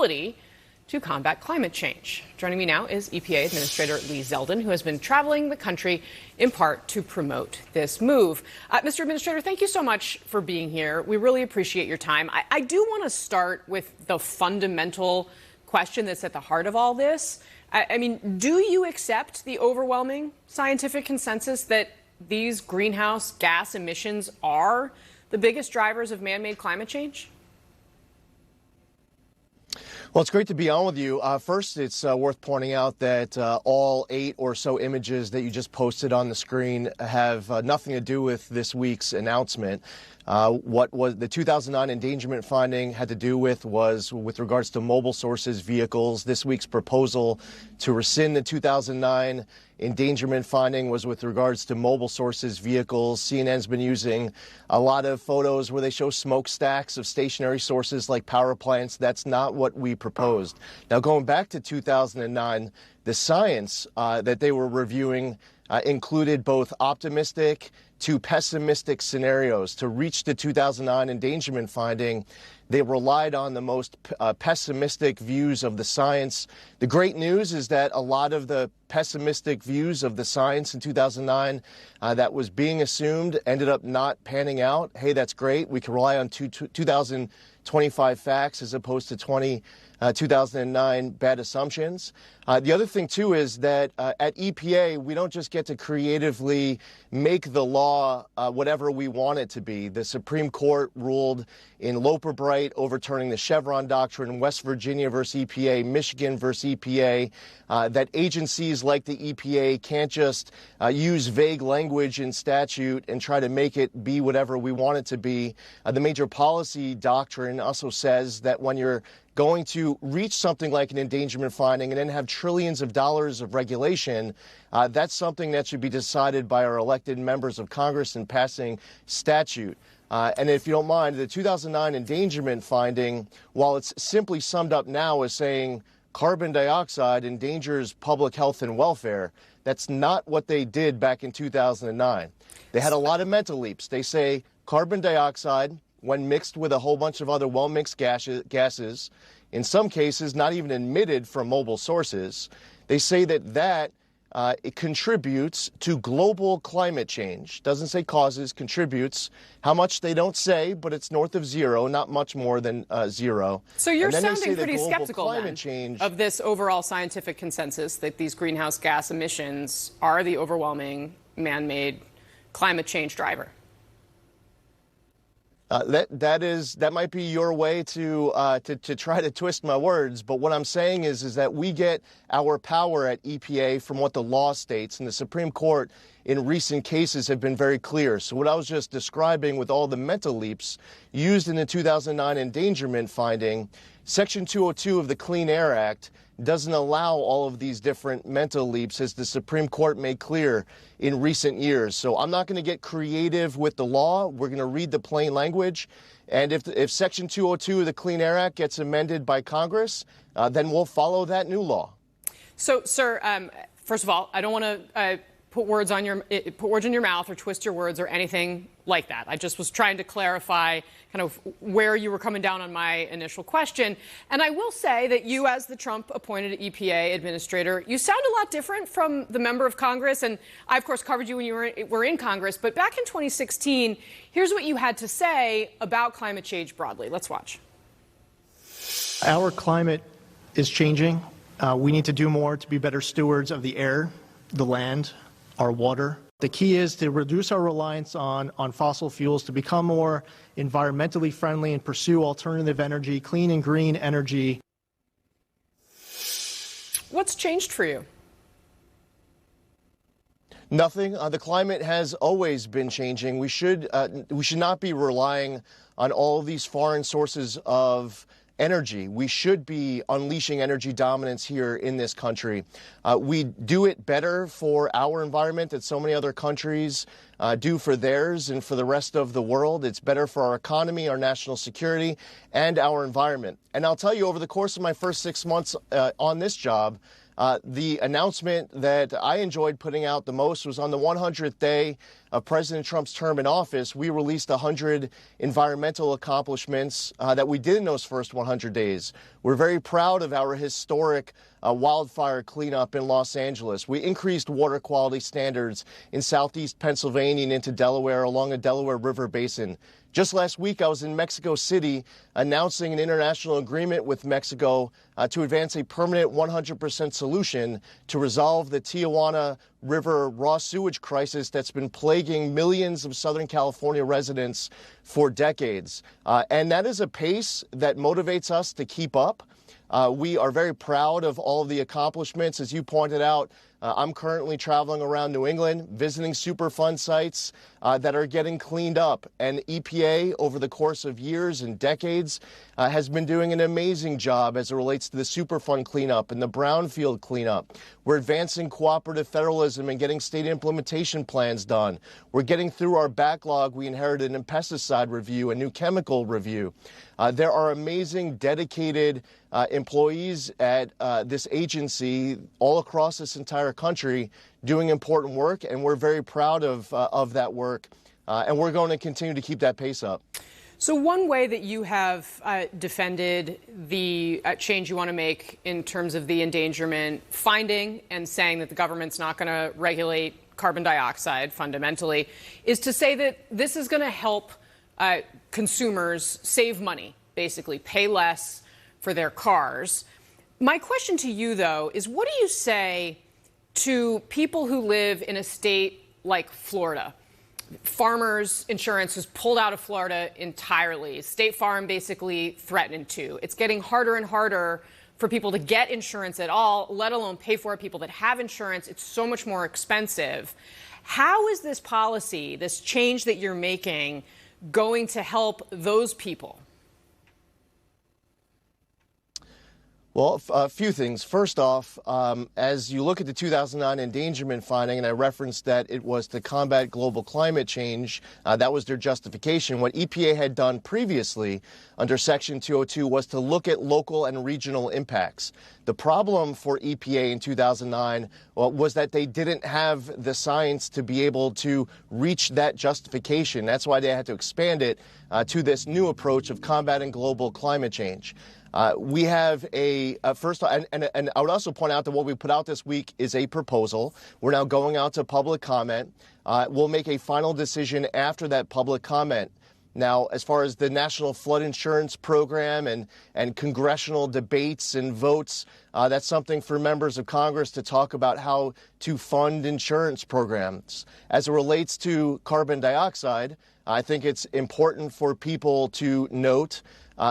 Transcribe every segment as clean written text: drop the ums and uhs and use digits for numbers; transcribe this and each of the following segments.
to combat climate change. Joining me now is EPA Administrator Zeldin, who has been traveling the country in part to promote this move. Mr. Administrator, thank you so much for being here. We really appreciate your time. I do want to start with the fundamental question that's at the heart of all this. I mean, do you accept the overwhelming scientific consensus that these greenhouse gas emissions are the biggest drivers of man-made climate change? Well, it's great to be on with you. First, it's worth pointing out that all 8 or so images that you just posted on the screen have nothing to do with this week's announcement. What was the 2009 endangerment finding had to do was with regards to mobile sources vehicles. This week's proposal to rescind the 2009 endangerment finding was with regards to mobile sources vehicles. CNN's been using a lot of photos where they show smokestacks of stationary sources like power plants. That's not what we proposed. Now, going back to 2009, the science that they were reviewing included both optimistic to pessimistic scenarios. To reach the 2009 endangerment finding, they relied on the most pessimistic views of the science. The great news is that a lot of the pessimistic views of the science in 2009 that was being assumed ended up not panning out. Hey, that's great. We can rely on 2025 facts as opposed to 2009 bad assumptions. The other thing, too, is that at EPA, we don't just get to creatively make the law whatever we want it to be. The Supreme Court ruled in Loper Bright overturning the Chevron doctrine, West Virginia versus EPA, Michigan versus EPA, that agencies like the EPA can't just use vague language in statute and try to make it be whatever we want it to be. The major policy doctrine also says that when you're going to reach something like an endangerment finding and then have trillions of dollars of regulation, that's something that should be decided by our elected members of Congress in passing statute. And if you don't mind, the 2009 endangerment finding, while it's simply summed up now as saying carbon dioxide endangers public health and welfare, that's not what they did back in 2009. They had a lot of mental leaps. They say carbon dioxide, when mixed with a whole bunch of other well-mixed gases, in some cases not even emitted from mobile sources, they say that it contributes to global climate change. Doesn't say causes, contributes. How much they don't say, but it's north of zero, not much more than zero. So you're sounding pretty skeptical then of this overall scientific consensus that these greenhouse gas emissions are the overwhelming man-made climate change driver. That might be your way to try to twist my words, but what I'm saying is that we get our power at EPA from what the law states, and the Supreme Court in recent cases have been very clear. So what I was just describing with all the mental leaps used in the 2009 endangerment finding, Section 202 of the Clean Air Act doesn't allow all of these different mental leaps, as the Supreme Court made clear in recent years. So I'm not going to get creative with the law. We're going to read the plain language. And if Section 202 of the Clean Air Act gets amended by Congress, then we'll follow that new law. So, sir, first of all, I don't want to put words in your mouth or twist your words or anything like that. I just was trying to clarify kind of where you were coming down on my initial question. And I will say that you, as the Trump-appointed EPA administrator, you sound a lot different from the member of Congress. And I, of course, covered you when you were in Congress. But back in 2016, here's what you had to say about climate change broadly. Let's watch. Our climate is changing. We need to do more to be better stewards of the air, the land, our water. The key is to reduce our reliance on fossil fuels, to become more environmentally friendly and pursue alternative energy, clean and green energy. What's changed for you? Nothing. The climate has always been changing. We should not be relying on all of these foreign sources of energy. We should be unleashing energy dominance here in this country. We do it better for our environment than so many other countries do for theirs and for the rest of the world. It's better for our economy, our national security, and our environment. And I'll tell you, over the course of my first 6 months on this job, The announcement that I enjoyed putting out the most was on the 100th day of President Trump's term in office. We released 100 environmental accomplishments that we did in those first 100 days. We're very proud of our historic wildfire cleanup in Los Angeles. We increased water quality standards in southeast Pennsylvania and into Delaware along the Delaware River Basin. Just last week, I was in Mexico City announcing an international agreement with Mexico to advance a permanent 100% solution to resolve the Tijuana River raw sewage crisis that's been plaguing millions of Southern California residents for decades. And that is a pace that motivates us to keep up. We are very proud of all of the accomplishments. As you pointed out, I'm currently traveling around New England, visiting Superfund sites that are getting cleaned up. And EPA, over the course of years and decades, has been doing an amazing job as it relates to the Superfund cleanup and the brownfield cleanup. We're advancing cooperative federalism and getting state implementation plans done. We're getting through our backlog. We inherited a pesticide review, a new chemical review. There are amazing, dedicated employees at this agency all across this entire country doing important work, and we're very proud of that work, and we're going to continue to keep that pace up. So one way that you have defended the change you want to make in terms of the endangerment finding and saying that the government's not going to regulate carbon dioxide fundamentally is to say that this is going to help consumers save money, basically pay less for their cars. My question to you, though, is what do you say to people who live in a state like Florida? Farmers insurance was pulled out of Florida entirely. State Farm basically threatened to. It's getting harder and harder for people to get insurance at all, let alone pay for it. People that have insurance, it's so much more expensive. How is this policy, this change that you're making, going to help those people? Well, a few things. First off, as you look at the 2009 endangerment finding, and I referenced that it was to combat global climate change, that was their justification. What EPA had done previously under Section 202 was to look at local and regional impacts. The problem for EPA in 2009 was that they didn't have the science to be able to reach that justification. That's why they had to expand it to this new approach of combating global climate change. We have first, and I would also point out that what we put out this week is a proposal. We're now going out to public comment. We'll make a final decision after that public comment. Now, as far as the National Flood Insurance Program and congressional debates and votes, that's something for members of Congress to talk about how to fund insurance programs. As it relates to carbon dioxide, I think it's important for people to note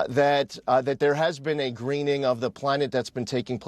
that there has been a greening of the planet that's been taking place.